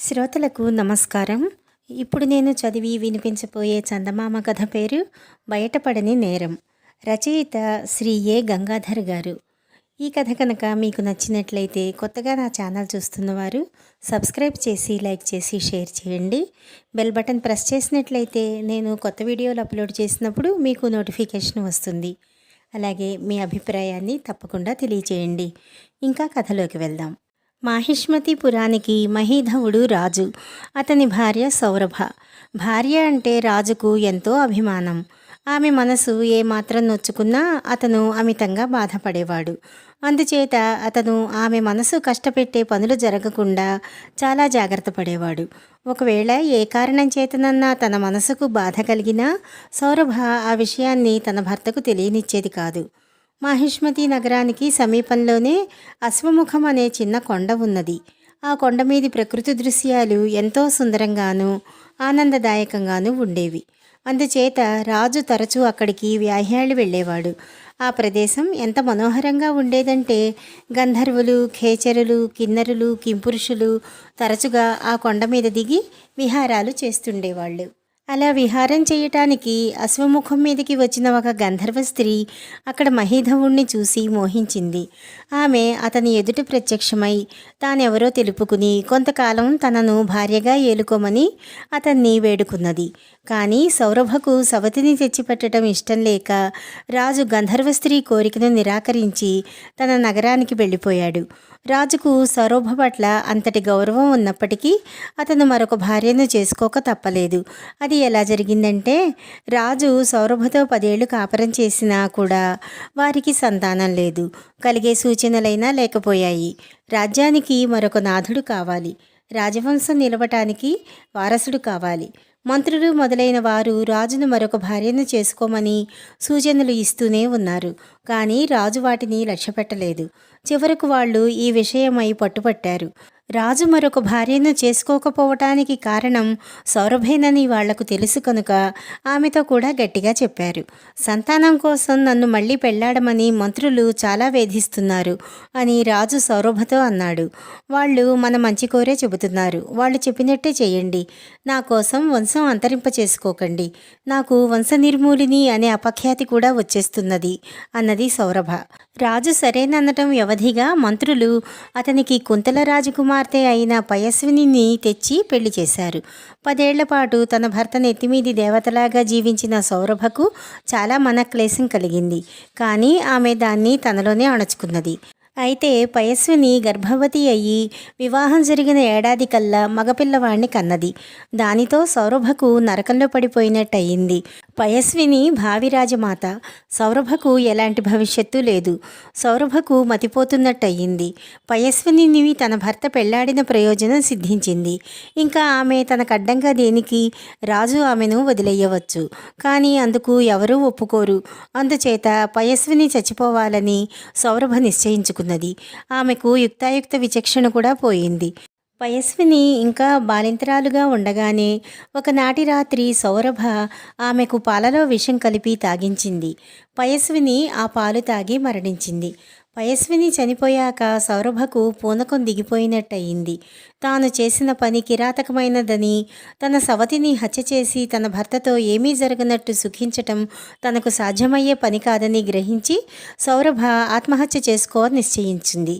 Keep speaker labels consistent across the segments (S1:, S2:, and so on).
S1: శ్రోతలకు నమస్కారం. ఇప్పుడు నేను చదివి వినిపించబోయే చందమామ కథ పేరు బయటపడని నేరం. రచయిత శ్రీ ఏ గంగాధర్ గారు. ఈ కథ కనుక మీకు నచ్చినట్లయితే కొత్తగా నా ఛానల్ చూస్తున్నవారు సబ్స్క్రైబ్ చేసి, లైక్ చేసి, షేర్ చేయండి. బెల్ బటన్ ప్రెస్ చేసినట్లయితే నేను కొత్త వీడియోలు అప్లోడ్ చేసినప్పుడు మీకు నోటిఫికేషన్ వస్తుంది. అలాగే మీ అభిప్రాయాన్ని తప్పకుండా తెలియచేయండి. ఇంకా కథలోకి వెళ్దాం. మాహిష్మతిపురానికి మహీధవుడు రాజు. అతని భార్య సౌరభ. భార్య అంటే రాజుకు ఎంతో అభిమానం. ఆమె మనసు ఏమాత్రం నొచ్చుకున్నా అతను అమితంగా బాధపడేవాడు. అందుచేత అతను ఆమె మనసు కష్టపెట్టే పనులు జరగకుండా చాలా జాగ్రత్త పడేవాడు. ఒకవేళ ఏ కారణం చేతనన్నా తన మనసుకు బాధ కలిగినా సౌరభ ఆ విషయాన్ని తన భర్తకు తెలియనిచ్చేది కాదు. మాహిష్మతి నగరానికి సమీపంలోనే అశ్వముఖం అనే చిన్న కొండ ఉన్నది. ఆ కొండ మీది ప్రకృతి దృశ్యాలు ఎంతో సుందరంగానూ ఆనందదాయకంగానూ ఉండేవి. అందుచేత రాజు తరచూ అక్కడికి వ్యాహ్యాళ్ళు వెళ్ళేవాడు. ఆ ప్రదేశం ఎంత మనోహరంగా ఉండేదంటే గంధర్వులు, ఖేచరులు, కిన్నరులు, కింపురుషులు తరచుగా ఆ కొండ మీద దిగి విహారాలు చేస్తుండేవాళ్ళు. అలా విహారం చేయటానికి అశ్వముఖం మీదకి వచ్చిన ఒక గంధర్వ స్త్రీ అక్కడ మహీధవుణ్ణి చూసి మోహించింది. ఆమె అతని ఎదుట ప్రత్యక్షమై తానెవరో తెలుపుకుని కొంతకాలం తనను భార్యగా ఏలుకోమని అతన్ని వేడుకున్నది. కానీ సౌరభకు సవతిని తెచ్చిపెట్టడం ఇష్టం లేక రాజు గంధర్వ స్త్రీ కోరికను నిరాకరించి తన నగరానికి వెళ్ళిపోయాడు. రాజుకు సౌరభ పట్ల అంతటి గౌరవం ఉన్నప్పటికీ అతను మరొక భార్యను చేసుకోక తప్పలేదు. అది ఎలా జరిగిందంటే, రాజు సౌరభతో 10 ఏళ్లు కాపురం చేసినా కూడా వారికి సంతానం లేదు. కలిగే సూచనలైనా లేకపోయాయి. రాజ్యానికి మరొక నాథుడు కావాలి. రాజవంశం నిలవటానికి వారసుడు కావాలి. మంత్రులు మొదలైన వారు రాజును మరొక భార్యను చేసుకోమని సూచనలు ఇస్తూనే ఉన్నారు. కానీ రాజు వాటిని లక్ష్యపెట్టలేదు. చివరకు వాళ్ళు ఈ విషయమై పట్టుపట్టారు. రాజు మరొక భార్యను చేసుకోకపోవటానికి కారణం సౌరభేనని వాళ్లకు తెలుసు కనుక ఆమెతో కూడా గట్టిగా చెప్పారు. సంతానం కోసం నన్ను మళ్ళీ పెళ్లాడమని మంత్రులు చాలా వేధిస్తున్నారు అని రాజు సౌరభతో అన్నాడు. వాళ్ళు మన మంచి కోరే చెబుతున్నారు. వాళ్ళు చెప్పినట్టే చేయండి. నా కోసం వంశం అంతరింప చేసుకోకండి. నాకు వంశ నిర్మూలిని అనే అపఖ్యాతి కూడా వచ్చేస్తున్నది అన్నది సౌరభ. రాజు సరేననటం వ్యవధిగా మంత్రులు అతనికి కుంతల రాజకుమార్తె అయిన పయస్వినిని తెచ్చి పెళ్లి చేశారు. 10 ఏళ్ల పాటు తన భర్త నెత్తిమీది దేవతలాగా జీవించిన సౌరభకు చాలా మనక్లేశం కలిగింది. కానీ ఆమె దాన్ని తనలోనే అణచుకున్నది. అయితే పయస్విని గర్భవతి అయ్యి వివాహం జరిగిన ఏడాది కల్లా మగపిల్లవాణ్ణి కన్నది. దానితో సౌరభకు నరకంలో పడిపోయినట్టయింది. పయస్విని భావిరాజమాత. సౌరభకు ఎలాంటి భవిష్యత్తు లేదు. సౌరభకు మతిపోతున్నట్టయింది. పయస్విని తన భర్త పెళ్లాడిన ప్రయోజనం సిద్ధించింది. ఇంకా ఆమె తనకడ్డంగా దేనికి? రాజు ఆమెను వదిలేయవచ్చు. కానీ అందుకు ఎవరూ ఒప్పుకోరు. అందుచేత పయస్విని చచ్చిపోవాలని సౌరభ నిశ్చయించుకున్నది. ఆమెకు యుక్తాయుక్త విచక్షణ కూడా పోయింది. పయస్విని ఇంకా బాలింతరాలుగా ఉండగానే ఒకనాటి రాత్రి సౌరభ ఆమెకు పాలలో విషం కలిపి తాగించింది. పయస్విని ఆ పాలు తాగి మరణించింది. పయస్విని చనిపోయాక సౌరభకు పూనకం దిగిపోయినట్టయింది. తాను చేసిన పని కిరాతకమైనదని, తన సవతిని హత్య చేసి తన భర్తతో ఏమీ జరగనట్టు సుఖించటం తనకు సాధ్యమయ్యే పని కాదని గ్రహించి సౌరభ ఆత్మహత్య చేసుకోవాలని నిశ్చయించింది.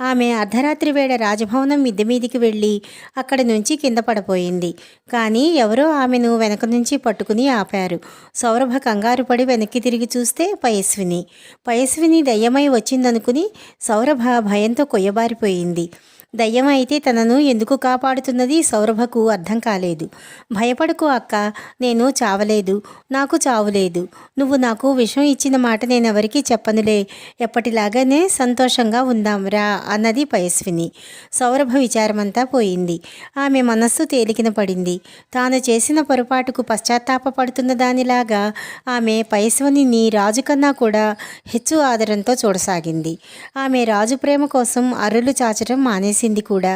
S1: ఆమె అర్ధరాత్రి వేళ రాజభవనం మిద్దె మీదికి వెళ్ళి అక్కడి నుంచి కింద పడిపోయింది. కానీ ఎవరో ఆమెను వెనక నుంచి పట్టుకుని ఆపారు. సౌరభ కంగారు పడి వెనక్కి తిరిగి చూస్తే పయస్విని దయ్యమై వచ్చిందనుకుని సౌరభ భయంతో కొయ్యబారిపోయింది. దయ్యం అయితే తనను ఎందుకు కాపాడుతున్నది సౌరభకు అర్థం కాలేదు. భయపడకు అక్క, నేను చావలేదు, నాకు చావులేదు. నువ్వు నాకు విషం ఇచ్చిన మాట నేనెవరికీ చెప్పనులే. ఎప్పటిలాగానే సంతోషంగా ఉందాం రా అన్నది పయస్విని. సౌరభ విచారమంతా పోయింది. ఆమె మనస్సు తేలికిన పడింది. తాను చేసిన పొరపాటుకు పశ్చాత్తాపపడుతున్న దానిలాగా ఆమె పయస్విని రాజు కన్నా కూడా హెచ్చు ఆదరంతో చూడసాగింది. ఆమె రాజు ప్రేమ కోసం అరులు చాచడం మానేసి తెలిసింది కూడా.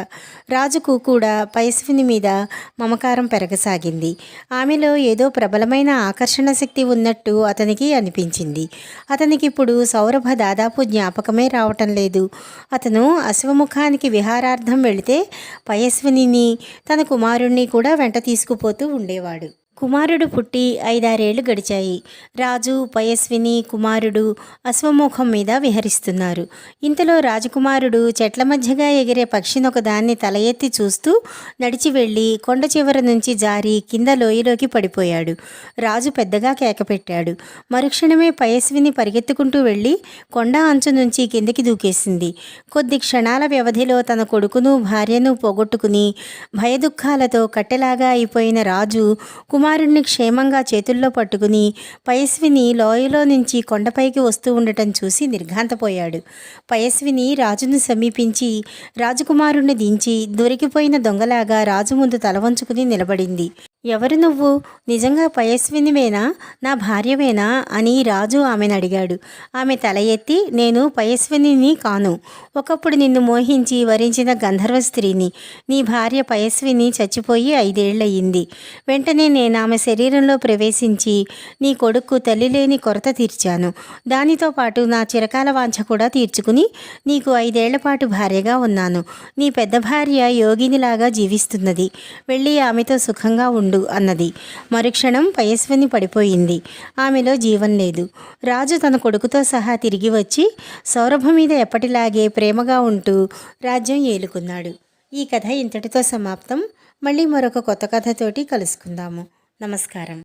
S1: రాజుకు కూడా పయస్విని మీద మమకారం పెరగసాగింది. ఆమెలో ఏదో ప్రబలమైన ఆకర్షణ శక్తి ఉన్నట్టు అతనికి అనిపించింది. అతనికిప్పుడు సౌరభ దాదాపు జ్ఞాపకమే రావటం లేదు. అతను అశ్వముఖానికి విహారార్థం వెళితే పయస్వినిని తన కుమారుణ్ణి కూడా వెంట తీసుకుపోతూ ఉండేవాడు. కుమారుడు పుట్టి 5-6 గడిచాయి. రాజు, పయస్విని, కుమారుడు అశ్వముఖం మీద విహరిస్తున్నారు. ఇంతలో రాజకుమారుడు చెట్ల మధ్యగా ఎగిరే పక్షినొకదాన్ని తల ఎత్తి చూస్తూ నడిచి వెళ్ళి కొండ చివర నుంచి జారి కింద లోయలోకి పడిపోయాడు. రాజు పెద్దగా కేకపెట్టాడు. మరుక్షణమే పయస్విని పరిగెత్తుకుంటూ వెళ్ళి కొండ అంచు నుంచి కిందకి దూకేసింది. కొద్ది క్షణాల వ్యవధిలో తన కొడుకును భార్యను పోగొట్టుకుని భయదుఖాలతో కట్టెలాగా అయిపోయిన రాజు కుమారుణ్ణి క్షేమంగా చేతుల్లో పట్టుకుని పయస్విని లోయలో నుంచి కొండపైకి వస్తూ ఉండటం చూసి నిర్ఘాంతపోయాడు. పయస్విని రాజును సమీపించి రాజకుమారుణ్ణి దించి దొరికిపోయిన దొంగలాగా రాజు ముందు తల వంచుకుని నిలబడింది. ఎవరు నువ్వు? నిజంగా పయస్వినివేనా? నా భార్యవేనా అని రాజు ఆమెను అడిగాడు. ఆమె తల ఎత్తి, నేను పయస్వినిని కాను. ఒకప్పుడు నిన్ను మోహించి వరించిన గంధర్వ స్త్రీని. నీ భార్య పయస్విని చచ్చిపోయి 5 ఏళ్లయ్యింది. వెంటనే నేను ఆమె శరీరంలో ప్రవేశించి నీ కొడుకు తల్లి లేని కొరత తీర్చాను. దానితో పాటు నా చిరకాల వాంఛ కూడా తీర్చుకుని నీకు 5 ఏళ్ల పాటు భార్యగా ఉన్నాను. నీ పెద్ద భార్య యోగినిలాగా జీవిస్తున్నది. వెళ్ళి ఆమెతో సుఖంగా ఉండు అన్నది. మరుక్షణం పయస్విని పడిపోయింది. ఆమెలో జీవం లేదు. రాజు తన కొడుకుతో సహా తిరిగి వచ్చి సౌరభం మీద ఎప్పటిలాగే ప్రేమగా ఉంటూ రాజ్యం ఏలుకున్నాడు. ఈ కథ ఇంతటితో సమాప్తం. మళ్ళీ మరొక కొత్త కథతోటి కలుసుకుందాము. నమస్కారం.